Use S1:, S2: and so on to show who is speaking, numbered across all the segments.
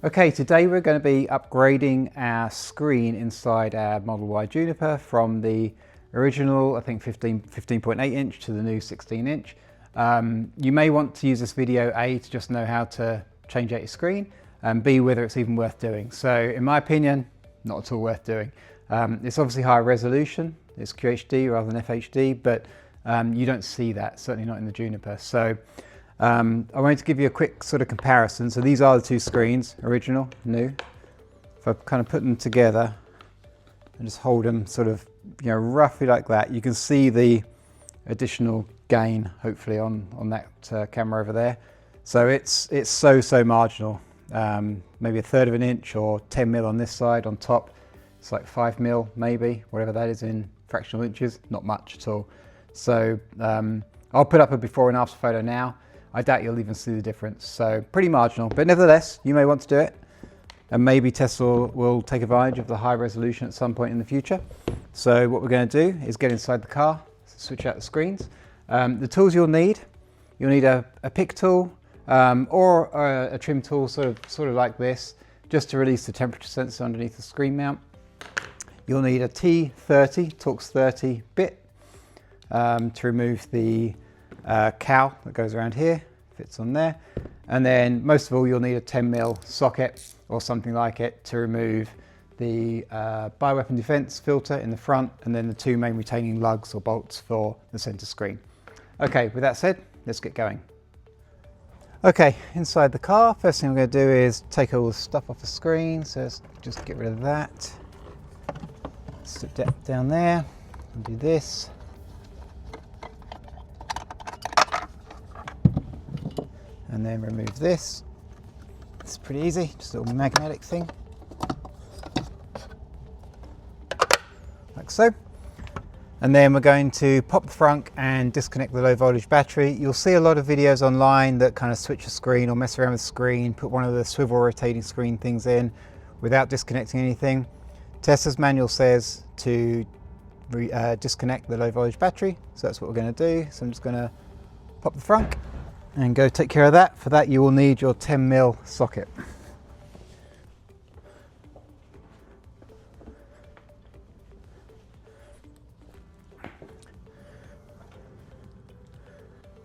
S1: Okay, today we're going to be upgrading our screen inside our Model Y Juniper from the original, I think 15.8 inch to the new 16 inch. You may want to use this video A, to just know how to change out your screen, and B, whether it's even worth doing. So in my opinion, not at all worth doing. It's obviously higher resolution, it's QHD rather than FHD, but you don't see that, certainly not in the Juniper. So I wanted to give you a quick sort of comparison. So these are the two screens, original, new. If I kind of put them together and just hold them sort of, roughly like that, you can see the additional gain, hopefully, on that camera over there. So it's so marginal. Maybe a third of an inch or 10 mil on this side. On top, it's like 5 mil, maybe, whatever that is in fractional inches. Not much at all. So I'll put up a before and after photo now. I doubt you'll even see the difference. So pretty marginal, but nevertheless, you may want to do it. And maybe Tesla will take advantage of the high resolution at some point in the future. So what we're going to do is get inside the car, switch out the screens. The tools you'll need a pick tool or a trim tool, sort of like this, just to release the temperature sensor underneath the screen mount. You'll need a T30, Torx 30 bit to remove the cowl that goes around here, fits on there. And then most of all, you'll need a 10 mil socket or something like it to remove the bioweapon defense filter in the front, and then the two main retaining lugs or bolts for the center screen. Okay, with that said, let's get going. Okay, inside the car, first thing I'm going to do is take all the stuff off the screen. So let's just get rid of that. Slip that down there and do this. And then remove this. It's pretty easy, just a little magnetic thing. Like so. And then we're going to pop the frunk and disconnect the low voltage battery. You'll see a lot of videos online that kind of switch the screen or mess around with the screen, put one of the swivel rotating screen things in without disconnecting anything. Tesla's manual says to disconnect the low voltage battery. So that's what we're going to do. So I'm just going to pop the frunk and go take care of that. For that, you will need your 10 mil socket.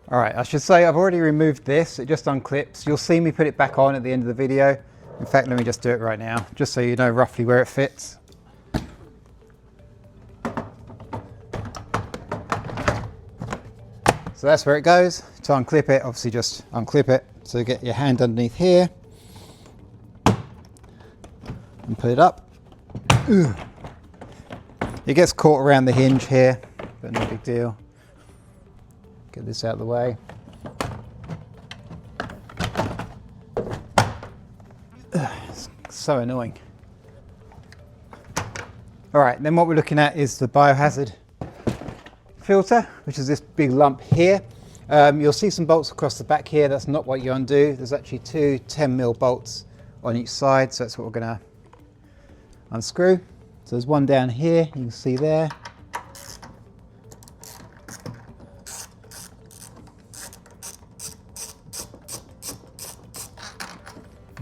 S1: All right, I should say I've already removed this. It just unclips. You'll see me put it back on at the end of the video. In fact, let me just do it right now, just so you know roughly where it fits. So that's where it goes. To unclip it, obviously just unclip it. So get your hand underneath here and put it up. It gets caught around the hinge here, but no big deal. Get this out of the way. It's so annoying. All right, then what we're looking at is the Biohazard filter, which is this big lump here. You'll see some bolts across the back here. That's not what you undo. There's actually two 10 mil bolts on each side, so that's what we're going to unscrew. So there's one down here, you can see there.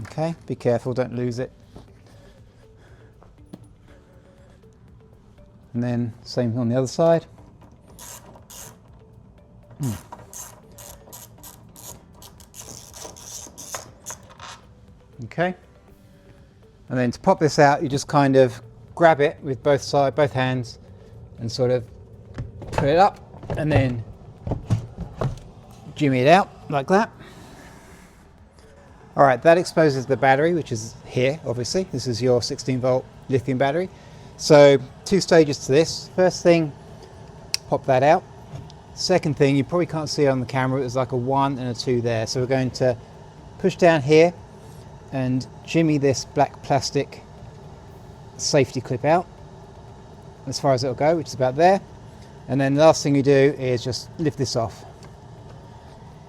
S1: Okay, be careful, don't lose it. And then same on the other side. Okay, and then to pop this out, you just kind of grab it with both hands and sort of put it up and then jimmy it out like that. All right, that exposes the battery, which is here, obviously. This is your 16 volt lithium battery. So two stages to this. First thing, pop that out. Second thing, you probably can't see it on the camera, there's like a 1 and a 2 there. So we're going to push down here and jimmy this black plastic safety clip out as far as it'll go, which is about there. And then the last thing you do is just lift this off.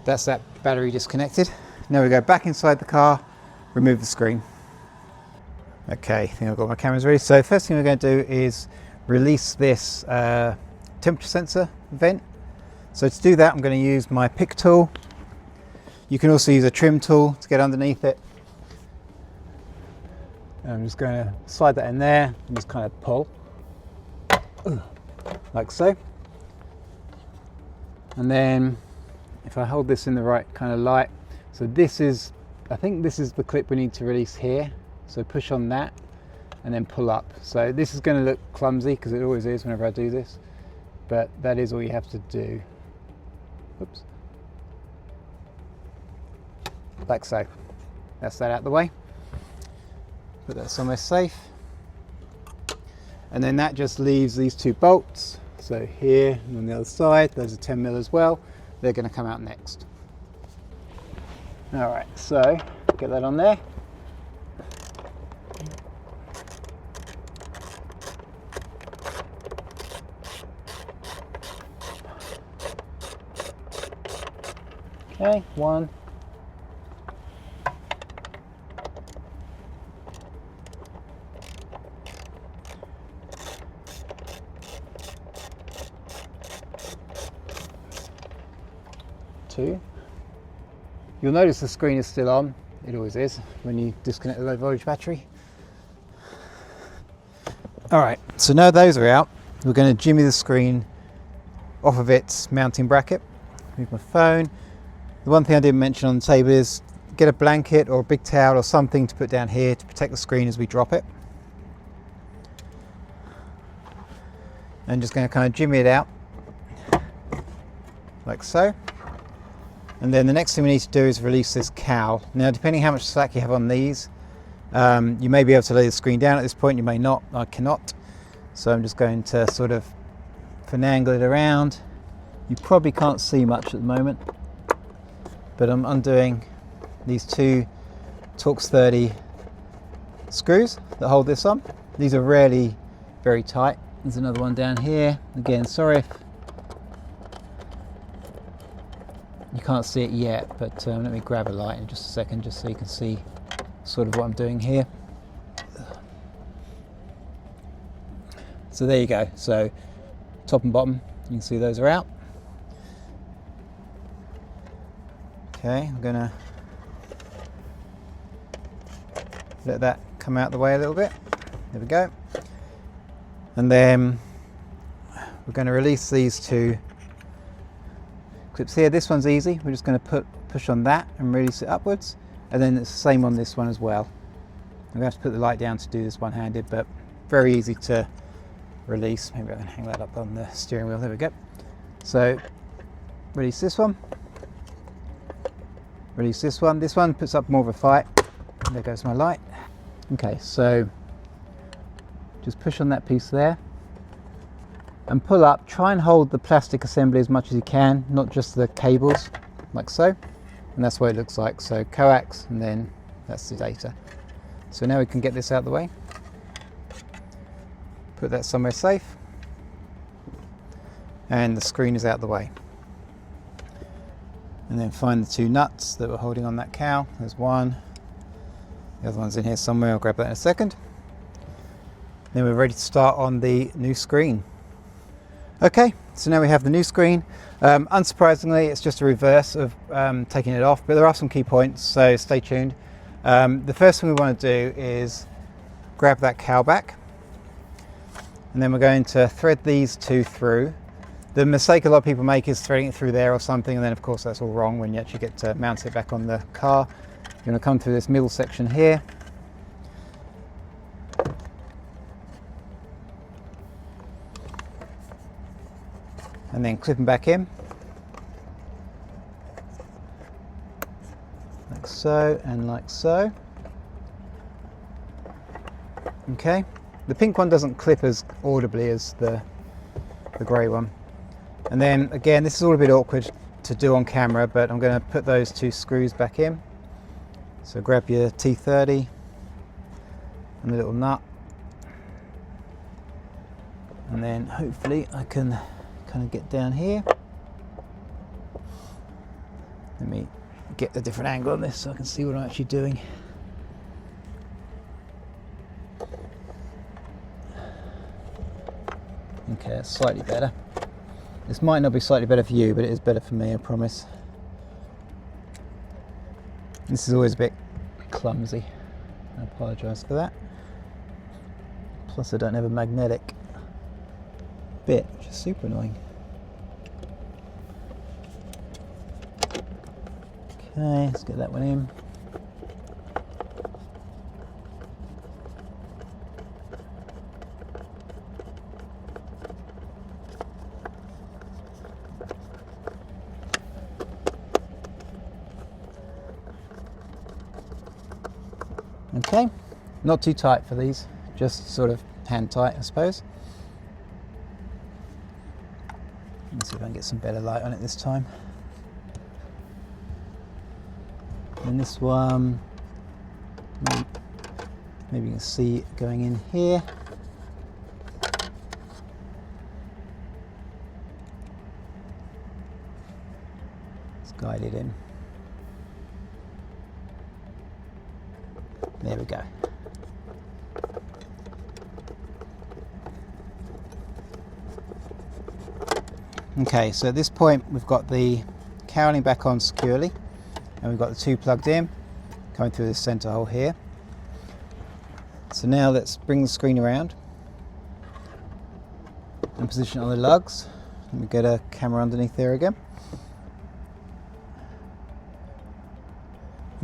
S1: That's that battery disconnected. Now we go back inside the car, remove the screen. Okay, I think I've got my cameras ready. So first thing we're going to do is release this temperature sensor vent. So to do that, I'm going to use my pick tool. You can also use a trim tool to get underneath it. I'm just going to slide that in there and just kind of pull, like so. And then if I hold this in the right kind of light, so this is, I think this is the clip we need to release here. So push on that and then pull up. So this is going to look clumsy because it always is whenever I do this, but that is all you have to do. Oops. Like so. That's that out the way. Put that somewhere safe. And then that just leaves these two bolts. So here and on the other side, those are 10mm as well. They're going to come out next. All right, so get that on there. Okay, one. Two. You'll notice the screen is still on. It always is when you disconnect the low voltage battery. All right, so now those are out, we're going to jimmy the screen off of its mounting bracket. Move my phone. The one thing I didn't mention on the table is get a blanket or a big towel or something to put down here to protect the screen as we drop it. And just going to kind of jimmy it out like so. And then the next thing we need to do is release this cowl. Now, depending how much slack you have on these, you may be able to lay the screen down at this point, you may not. I cannot. So I'm just going to sort of finagle it around. You probably can't see much at the moment, but I'm undoing these two Torx 30 screws that hold this on. These are really very tight. There's another one down here. Again, sorry if you can't see it yet, but let me grab a light in just a second just so you can see sort of what I'm doing here. So there you go. So top and bottom, you can see those are out. Okay, I'm gonna let that come out the way a little bit. There we go. And then we're going to release these two clips here. This one's easy. We're just going to push on that and release it upwards. And then it's the same on this one as well. I'm going to have to put the light down to do this one-handed, but very easy to release. Maybe I can hang that up on the steering wheel. There we go. So release this one. Release this one. This one puts up more of a fight. There goes my light. Okay, so just push on that piece there and pull up. Try and hold the plastic assembly as much as you can, not just the cables, like so. And that's what it looks like. So coax, and then that's the data. So now we can get this out of the way. Put that somewhere safe. And the screen is out of the way. And then find the two nuts that we're holding on that cowl. There's one. The other one's in here somewhere. I'll grab that in a second. Then we're ready to start on the new screen. Okay, so now we have the new screen. Unsurprisingly, it's just a reverse of taking it off, but there are some key points, so stay tuned. The first thing we want to do is grab that cowl back, and then we're going to thread these two through. The mistake a lot of people make is threading it through there or something, and then of course that's all wrong when you actually get to mount it back on the car. You're going to come through this middle section here. And then clip them back in, like so and like so. Okay, the pink one doesn't clip as audibly as the grey one. And then again, this is all a bit awkward to do on camera, but I'm going to put those two screws back in. So grab your T30 and the little nut, and then hopefully I can kind of get down here. Let me get a different angle on this so I can see what I'm actually doing. Okay, that's slightly better. This might not be slightly better for you, but it is better for me, I promise. This is always a bit clumsy. I apologise for that. Plus I don't have a magnetic bit, which is super annoying. Okay, let's get that one in. Okay, not too tight for these, just sort of hand tight, I suppose. Let's see if I can get some better light on it this time. And this one, maybe you can see it going in here. Let's guide it in. There we go. Okay, so at this point we've got the cowling back on securely, and we've got the two plugged in, coming through this center hole here. So now let's bring the screen around and position it on the lugs. Let me get a camera underneath there again.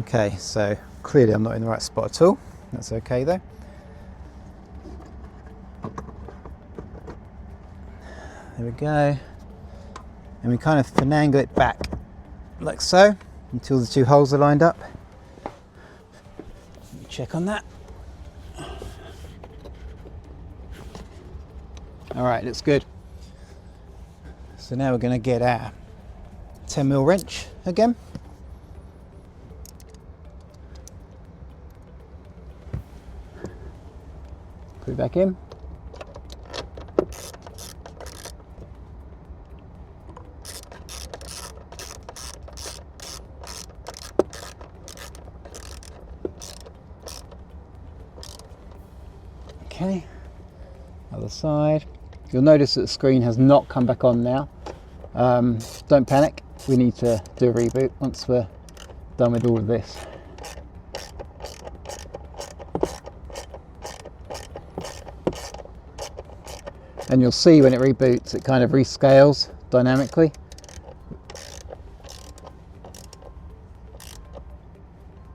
S1: Okay, so clearly I'm not in the right spot at all. That's okay though. There we go. And we kind of finagle it back like so until the two holes are lined up. Let me check on that. All right, looks good. So now we're going to get our 10mm wrench again. Put it back in. Okay, other side. You'll notice that the screen has not come back on now. Don't panic, we need to do a reboot once we're done with all of this. And you'll see when it reboots, it kind of rescales dynamically.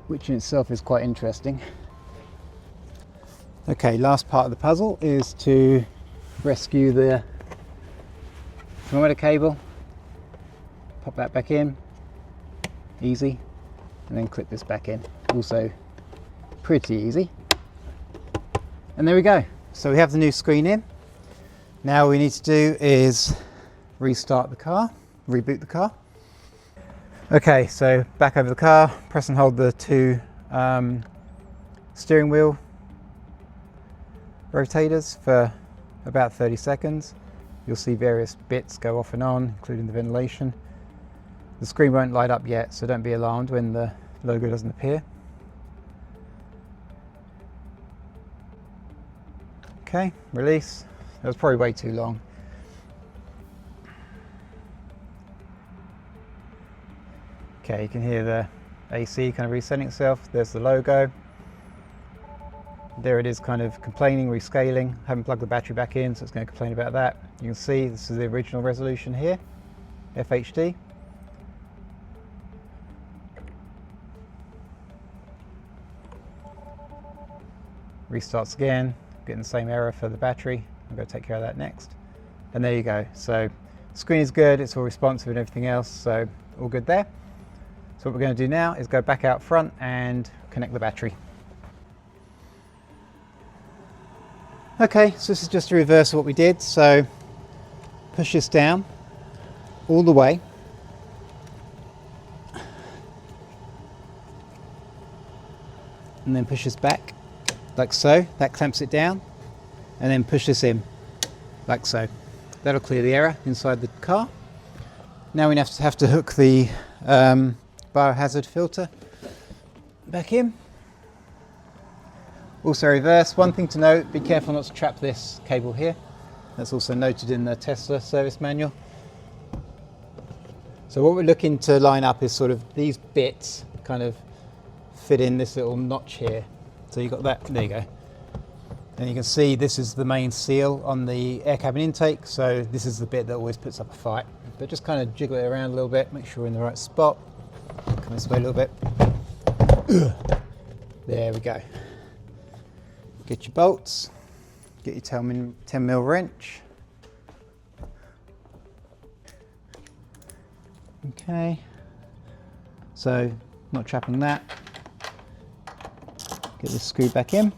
S1: Which in itself is quite interesting. Okay, last part of the puzzle is to rescue the thermometer cable. Pop that back in, easy, and then clip this back in. Also pretty easy. And there we go. So we have the new screen in. Now all we need to do is restart the car, reboot the car. Okay, so back over the car, press and hold the two steering wheel rotators for about 30 seconds. You'll see various bits go off and on, including the ventilation. The screen won't light up yet, so don't be alarmed when the logo doesn't appear. Okay, release. That was probably way too long. Okay, you can hear the AC kind of resetting itself. There's the logo. There it is, kind of complaining, rescaling. Haven't plugged the battery back in, so it's going to complain about that. You can see this is the original resolution here, FHD. Restarts again, getting the same error for the battery. I'm going to take care of that next. And there you go. So screen is good, it's all responsive and everything else, so all good there. So what we're going to do now is go back out front and connect the battery. Okay, so this is just a reverse of what we did. So push this down all the way. And then push this back like so. That clamps it down. And then push this in like so. That'll clear the error inside the car. Now we have to hook the Biohazard filter back in. Also reverse. One thing to note, be careful not to trap this cable here. That's also noted in the Tesla service manual. So what we're looking to line up is sort of these bits kind of fit in this little notch here. So you've got that, there you go. And you can see this is the main seal on the air cabin intake, so this is the bit that always puts up a fight. But just kind of jiggle it around a little bit, make sure we're in the right spot. Come this way a little bit. There we go. Get your bolts, get your 10mm wrench. Okay, so not trapping that. Get this screw back in.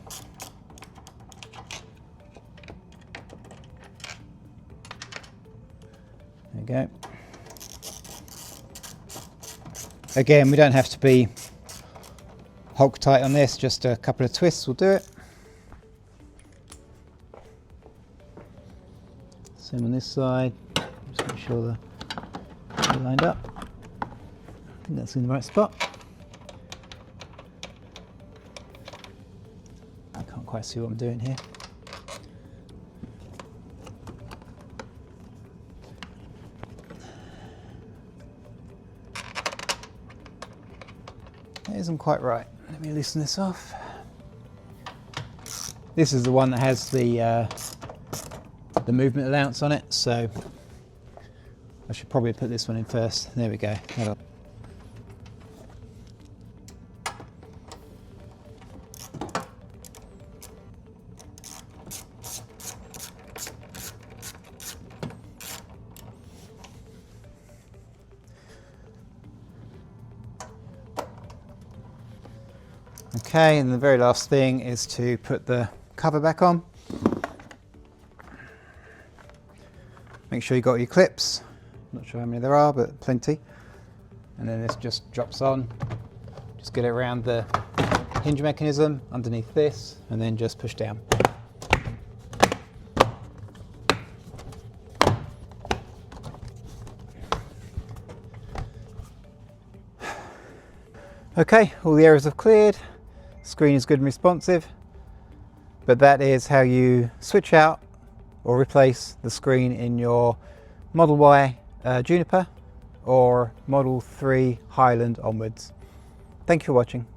S1: There we go. Again, we don't have to be Hulk tight on this, just a couple of twists will do it. Same on this side, just make sure they're lined up. I think that's in the right spot. I can't quite see what I'm doing here. That isn't quite right. Let me loosen this off. This is the one that has the movement allowance on it, so I should probably put this one in first. There we go. Okay, and the very last thing is to put the cover back on. Make sure you got your clips. Not sure how many there are, but plenty. And then this just drops on. Just get it around the hinge mechanism underneath this, and then just push down. Okay, all the errors have cleared. Screen is good and responsive, but that is how you switch out or replace the screen in your Model Y Juniper or Model 3 Highland onwards. Thank you for watching.